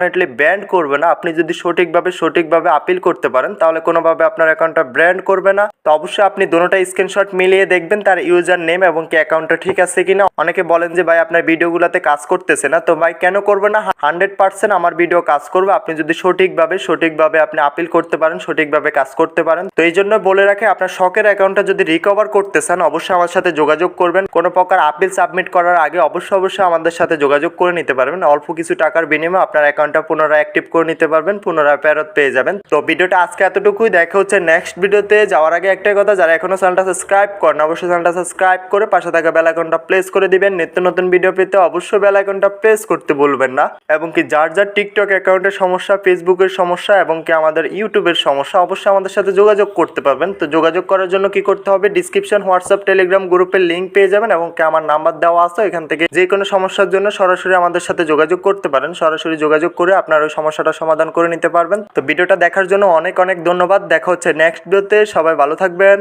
Definitely band করবে না। আপনি যদি সঠিকভাবে আপিল করতে পারেন তাহলে কোনোভাবে আপনার অ্যাকাউন্টটা ব্যান্ড করবে না। তো অবশ্যই আপনি দোনোটা স্ক্রিনশট মিলিয়ে দেখবেন তার ইউজার নেম এবং কি অ্যাকাউন্টটা ঠিক আছে কিনা। অনেকে বলেন যে ভাই আপনার ভিডিওগুলোতে কাজ করতেছে না, তো ভাই কেন করবে না? 100% আমার ভিডিও কাজ করবে আপনি যদি সঠিকভাবে আপনি আপিল করতে পারেন, সঠিকভাবে কাজ করতে পারেন। তো এই জন্য বলে রাখে, আপনার শখের অ্যাকাউন্টটা যদি রিকভার করতে চান অবশ্যই আমার সাথে যোগাযোগ করবেন। কোনো প্রকার আপিল সাবমিট করার আগে অবশ্যই আমাদের সাথে যোগাযোগ করে নিতে পারবেন। অল্প কিছু টাকার বিনিময়ে আপনার অ্যাকাউন্টটা পুনরায় অ্যাক্টিভ করে নিতে পারবেন, পুনরায় ফেরত পেয়ে যাবেন। তো ভিডিওটা আজকে এতটুকুই, দেখা হচ্ছে নেক্সট ভিডিওতে। যাওয়ার আগে একটাই কথা, যারা এখনো চ্যানেলটা সাবস্ক্রাইব করেন অবশ্যই চ্যানেলটা সাবস্ক্রাইব করে পাশে থাকা বেল আইকনটা প্রেস করে দিবেন। নিত্য নতুন ভিডিও পেতে অবশ্যই বেল আইকনটা প্রেস করতে ভুলবেন না। এবং কি যার টিকটক অ্যাকাউন্টের সমস্যা, ফেসবুকের সমস্যা এবং কি আমাদের ইউটিউবের সমস্যা অবশ্যই আমাদের সাথে যোগাযোগ করতে পারবেন। তো যোগাযোগ করার জন্য কি করতে হবে, ডিসক্রিপশন হোয়াটসঅ্যাপ টেলিগ্রাম গ্রুপের লিঙ্ক পেয়ে যাবেন এবং কি আমার নাম্বার দেওয়া আছে, এখান থেকে যে কোনো সমস্যার জন্য সরাসরি আমাদের সাথে যোগাযোগ করতে পারেন। সরাসরি যোগাযোগ করে আপনার ওই সমস্যাটা সমাধান করে নিতে পারবেন। তো ভিডিওটা দেখার জন্য অনেক ধন্যবাদ। দেখা হচ্ছে নেক্সট ভিডিওতে, সবাই ভালো থাকবেন।